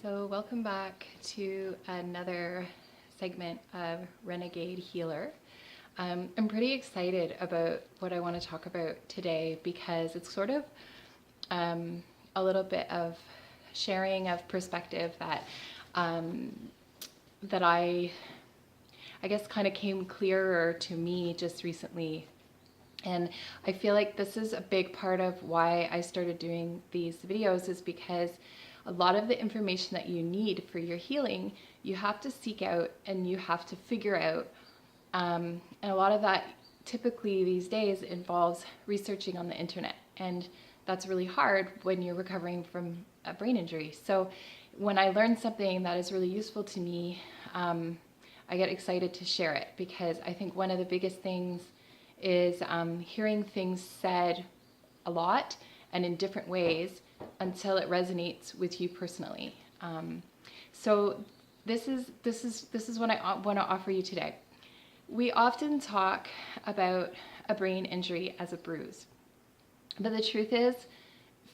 So welcome back to another segment of Renegade Healer. I'm pretty excited about what I want to talk about today because it's sort of a little bit of sharing of perspective that that I guess kind of came clearer to me just recently. And I feel like this is a big part of why I started doing these videos, is because a lot of the information that you need for your healing, you have to seek out and you have to figure out. And a lot of that typically these days involves researching on the internet. And that's really hard when you're recovering from a brain injury. So when I learn something that is really useful to me, I get excited to share it, because I think one of the biggest things is hearing things said a lot and in different ways until it resonates with you personally. So this is what I want to offer you today. We often talk about a brain injury as a bruise, but the truth is,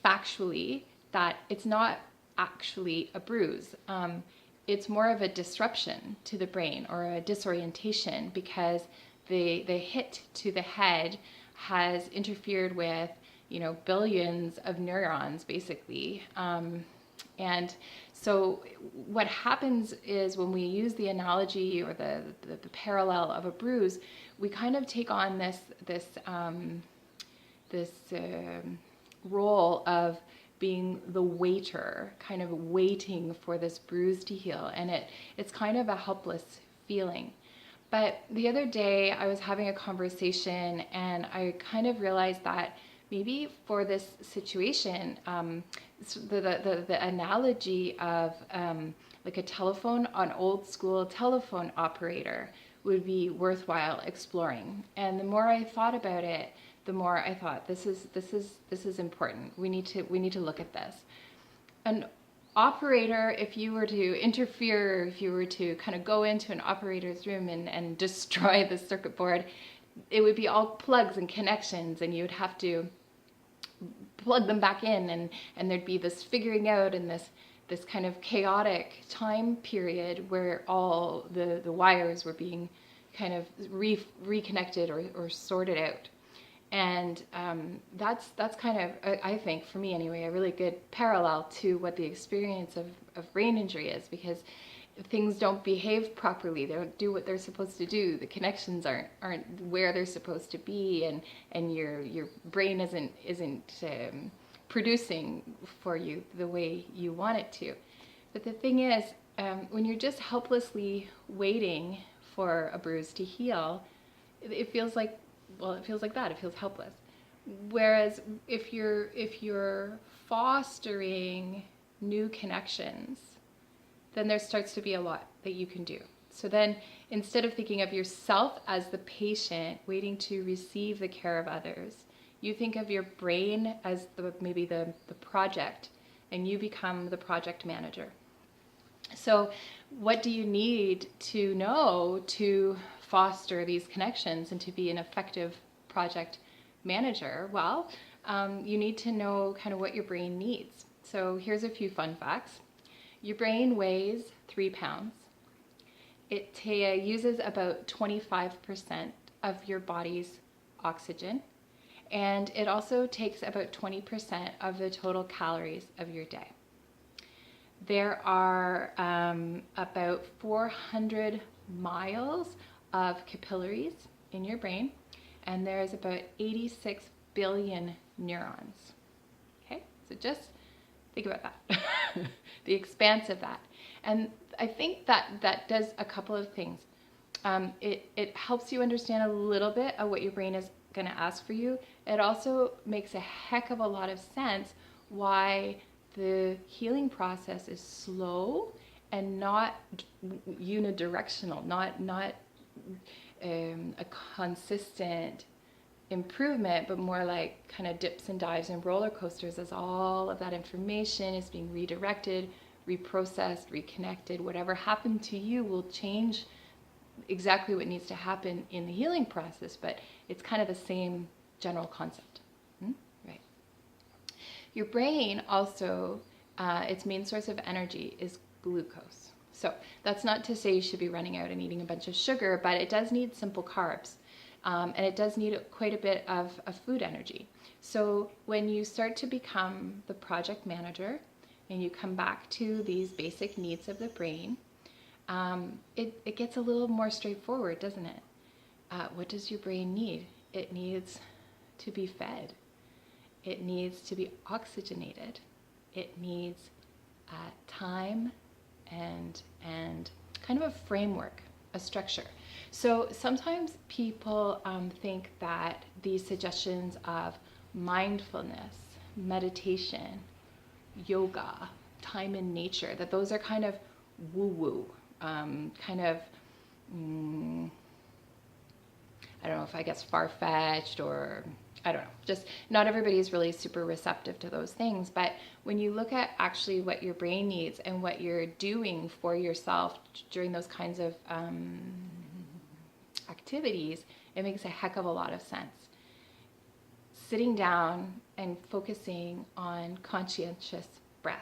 factually, that it's not actually a bruise. It's more of a disruption to the brain, or a disorientation, because the hit to the head has interfered with, billions of neurons, basically. And so what happens is, when we use the analogy or the parallel of a bruise, we kind of take on this role of being the waiter, kind of waiting for this bruise to heal. And it's kind of a helpless feeling. But the other day I was having a conversation and I kind of realized that maybe for this situation, the analogy of like a telephone, an old school telephone operator, would be worthwhile exploring. And the more I thought about it, the more I thought, this is important. We need to look at this. An operator, if you were to interfere, if you were to kind of go into an operator's room and destroy the circuit board, it would be all plugs and connections, and you would have to plug them back in, and there'd be this figuring out and this kind of chaotic time period where all the wires were being kind of reconnected or sorted out. And that's kind of, I think, for me anyway, a really good parallel to what the experience of brain injury is, because things don't behave properly. They don't do what they're supposed to do. The connections aren't where they're supposed to be, and your brain isn't producing for you the way you want it to. But the thing is, when you're just helplessly waiting for a bruise to heal, it feels like, it feels like that. It feels helpless. Whereas if you're fostering new connections, then there starts to be a lot that you can do. So then, instead of thinking of yourself as the patient waiting to receive the care of others, you think of your brain as maybe the project, and you become the project manager. So what do you need to know to foster these connections and to be an effective project manager? Well, you need to know kind of what your brain needs. So here's a few fun facts. Your brain weighs 3 pounds. It uses about 25% of your body's oxygen, and it also takes about 20% of the total calories of your day. There are about 400 miles of capillaries in your brain, and there's about 86 billion neurons. Okay, so just think about that, the expanse of that. And I think that does a couple of things. It helps you understand a little bit of what your brain is going to ask for you. It also makes a heck of a lot of sense why the healing process is slow and not unidirectional, not a consistent improvement, but more like kind of dips and dives and roller coasters, as all of that information is being redirected, reprocessed, reconnected. Whatever happened to you will change exactly what needs to happen in the healing process, but it's kind of the same general concept. Right. Your brain also its main source of energy is glucose. So that's not to say you should be running out and eating a bunch of sugar, but it does need simple carbs. And it does need quite a bit of food energy. So when you start to become the project manager and you come back to these basic needs of the brain, it gets a little more straightforward, doesn't it? What does your brain need? It needs to be fed. It needs to be oxygenated. It needs time and kind of a framework, a structure. So sometimes people think that these suggestions of mindfulness, meditation, yoga, time in nature, that those are kind of woo-woo, kind of, I don't know if I guess far-fetched, or I don't know, just not everybody is really super receptive to those things. But when you look at actually what your brain needs and what you're doing for yourself during those kinds of activities, it makes a heck of a lot of sense. Sitting down and focusing on conscientious breath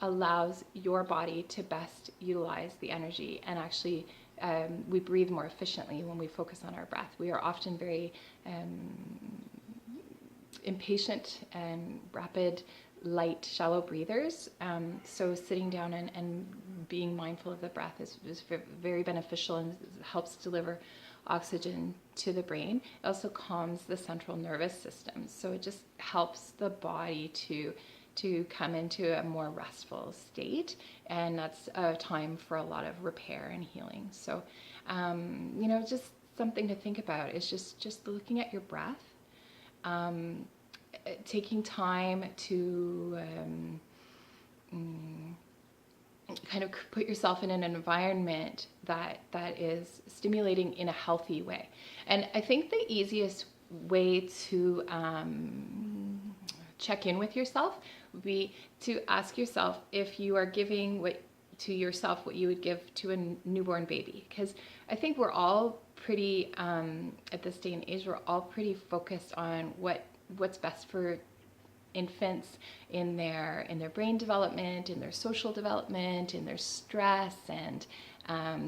allows your body to best utilize the energy, and actually we breathe more efficiently when we focus on our breath. We are often very impatient and rapid, light, shallow breathers. So sitting down and being mindful of the breath is very beneficial and helps deliver oxygen to the brain. It also calms the central nervous system. So it just helps the body to come into a more restful state, and that's a time for a lot of repair and healing. So, just something to think about is just looking at your breath, taking time to kind of put yourself in an environment that is stimulating in a healthy way. And I think the easiest way to check in with yourself would be to ask yourself if you are giving to yourself what you would give to a newborn baby. Because I think we're all pretty, at this day and age, we're all pretty focused on what's best for infants in their brain development, in their social development, in their stress, and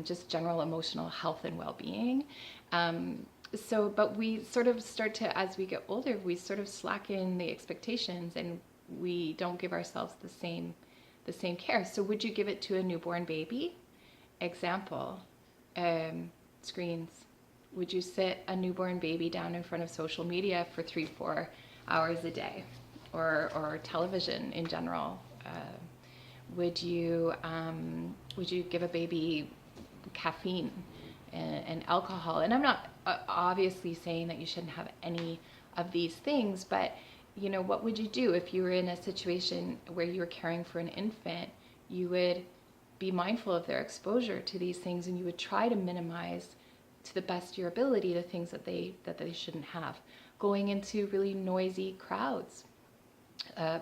just general emotional health and well-being. But we sort of start to, as we get older, we sort of slacken the expectations, and we don't give ourselves the same care. So would you give it to a newborn baby? Example, screens. Would you sit a newborn baby down in front of social media for 3-4 hours a day, or television in general? Would you give a baby caffeine and alcohol? And I'm not obviously saying that you shouldn't have any of these things, but what would you do if you were in a situation where you were caring for an infant? You would be mindful of their exposure to these things, and you would try to minimize, to the best of your ability, the things that they shouldn't have. Going into really noisy crowds,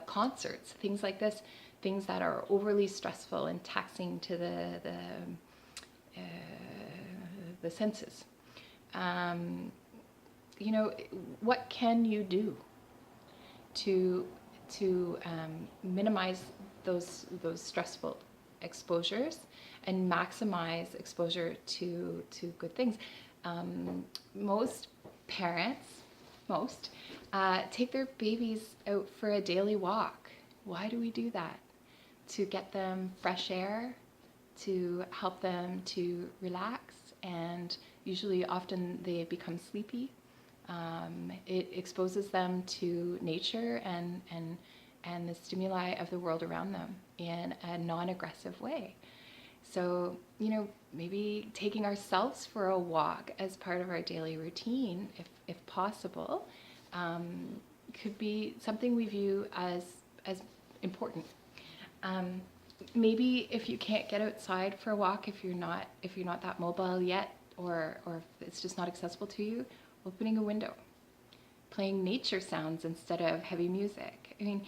concerts, things like this, things that are overly stressful and taxing to the senses. What can you do to minimize those stressful exposures and maximize exposure to good things? Most parents take their babies out for a daily walk. Why do we do that? To get them fresh air, to help them to relax, and often they become sleepy. It exposes them to nature and the stimuli of the world around them in a non-aggressive way. So, maybe taking ourselves for a walk as part of our daily routine, if possible, could be something we view as important. Maybe if you can't get outside for a walk, if you're not that mobile yet, or if it's just not accessible to you, opening a window, playing nature sounds instead of heavy music. I mean,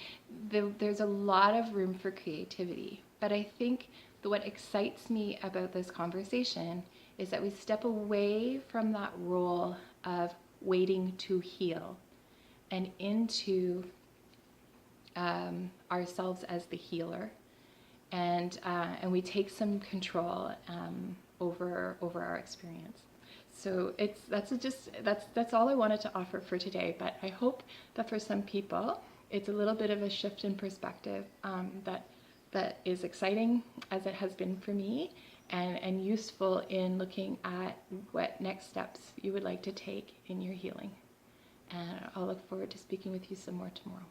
there's a lot of room for creativity, but I think what excites me about this conversation is that we step away from that role of waiting to heal and into ourselves as the healer, and we take some control over our experience. So that's all I wanted to offer for today. But I hope that for some people, it's a little bit of a shift in perspective that is exciting, as it has been for me, and useful in looking at what next steps you would like to take in your healing. And I'll look forward to speaking with you some more tomorrow.